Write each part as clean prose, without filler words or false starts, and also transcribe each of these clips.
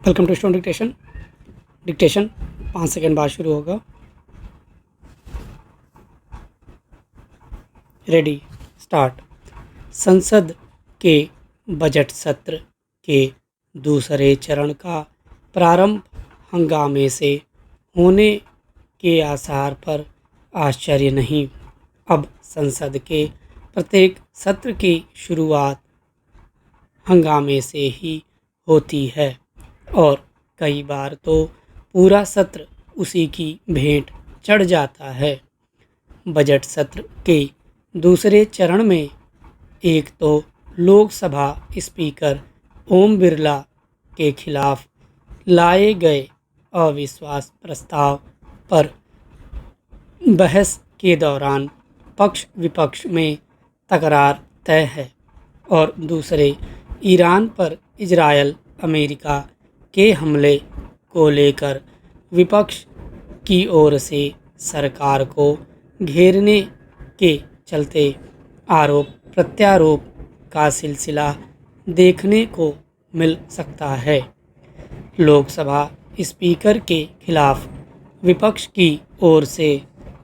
Welcome to stone dictation. Dictation 5 second बाद शुरू होगा। Ready, start. संसद के बजट सत्र के दूसरे चरण का प्रारंभ हंगामे से होने के आसार पर आश्चर्य नहीं। अब संसद के प्रत्येक सत्र की शुरुआत हंगामे से ही होती है और कई बार तो पूरा सत्र उसी की भेंट चढ़ जाता है। बजट सत्र के दूसरे चरण में एक तो लोकसभा स्पीकर ओम बिरला के खिलाफ लाए गए अविश्वास प्रस्ताव पर बहस के दौरान पक्ष विपक्ष में तकरार तय है और दूसरे ईरान पर इजरायल अमेरिका के हमले को लेकर विपक्ष की ओर से सरकार को घेरने के चलते आरोप प्रत्यारोप का सिलसिला देखने को मिल सकता है। लोकसभा स्पीकर के खिलाफ विपक्ष की ओर से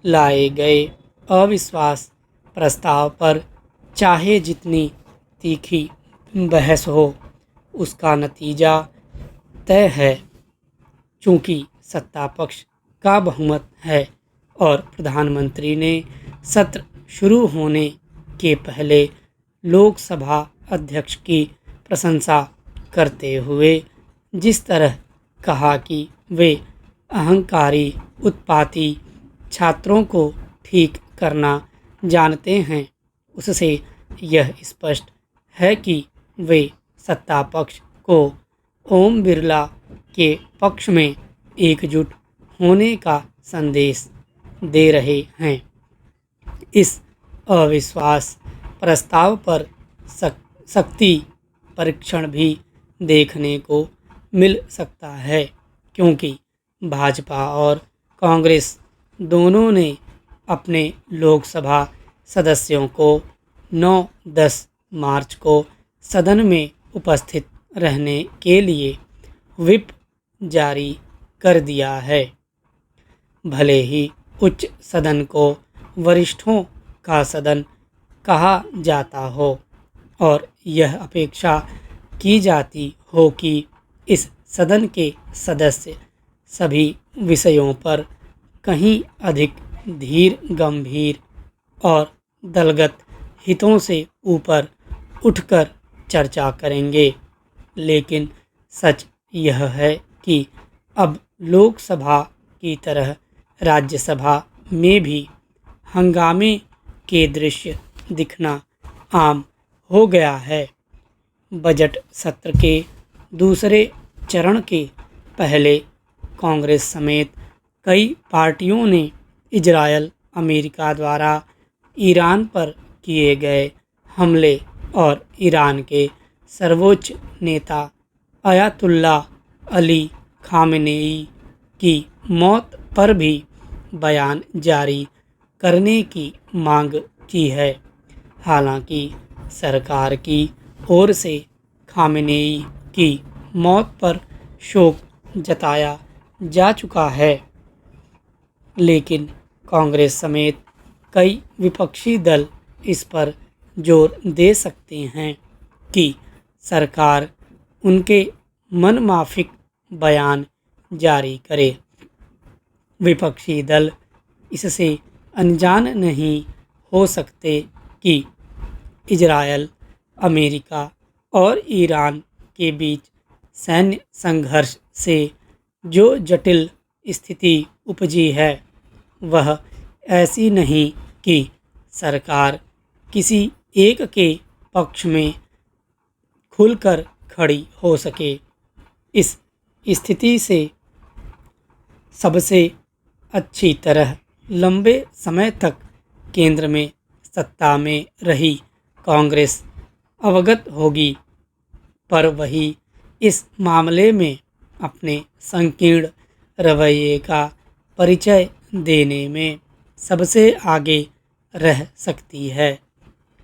लाए गए अविश्वास प्रस्ताव पर चाहे जितनी तीखी बहस हो, उसका नतीजा तय है। चूँकि सत्ता पक्ष का बहुमत है और प्रधानमंत्री ने सत्र शुरू होने के पहले लोकसभा अध्यक्ष की प्रशंसा करते हुए जिस तरह कहा कि वे अहंकारी उत्पाती छात्रों को ठीक करना जानते हैं, उससे यह स्पष्ट है कि वे सत्ता पक्ष को ओम बिरला के पक्ष में एकजुट होने का संदेश दे रहे हैं। इस अविश्वास प्रस्ताव पर शक्ति परीक्षण भी देखने को मिल सकता है, क्योंकि भाजपा और कांग्रेस दोनों ने अपने लोकसभा सदस्यों को 9-10 मार्च को सदन में उपस्थित रहने के लिए व्हिप जारी कर दिया है। भले ही उच्च सदन को वरिष्ठों का सदन कहा जाता हो और यह अपेक्षा की जाती हो कि इस सदन के सदस्य सभी विषयों पर कहीं अधिक धीर गंभीर और दलगत हितों से ऊपर उठकर चर्चा करेंगे, लेकिन सच यह है कि अब लोकसभा की तरह राज्यसभा में भी हंगामे के दृश्य दिखना आम हो गया है। बजट सत्र के दूसरे चरण के पहले कांग्रेस समेत कई पार्टियों ने इजरायल अमेरिका द्वारा ईरान पर किए गए हमले और ईरान के सर्वोच्च नेता अयातुल्ला अली खामेनेई की मौत पर भी बयान जारी करने की मांग की है। हालांकि सरकार की ओर से खामेनेई की मौत पर शोक जताया जा चुका है, लेकिन कांग्रेस समेत कई विपक्षी दल इस पर जोर दे सकते हैं कि सरकार उनके मनमाफिक बयान जारी करे। विपक्षी दल इससे अनजान नहीं हो सकते कि इजरायल अमेरिका और ईरान के बीच सैन्य संघर्ष से जो जटिल स्थिति उपजी है, वह ऐसी नहीं कि सरकार किसी एक के पक्ष में खुलकर खड़ी हो सके। इस स्थिति से सबसे अच्छी तरह लंबे समय तक केंद्र में सत्ता में रही कांग्रेस अवगत होगी, पर वही इस मामले में अपने संकीर्ण रवैये का परिचय देने में सबसे आगे रह सकती है।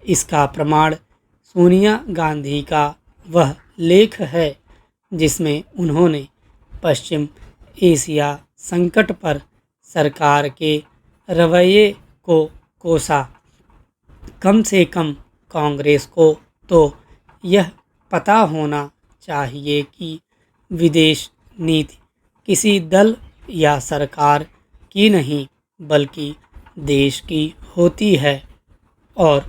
इसका प्रमाण सोनिया गांधी का वह लेख है जिसमें उन्होंने पश्चिम एशिया संकट पर सरकार के रवैये को कोसा। कम से कम कांग्रेस को तो यह पता होना चाहिए कि विदेश नीति किसी दल या सरकार की नहीं बल्कि देश की होती है और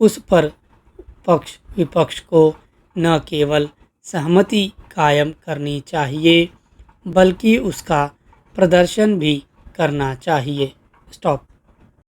उस पर पक्ष विपक्ष को न केवल सहमति कायम करनी चाहिए बल्कि उसका प्रदर्शन भी करना चाहिए। स्टॉप।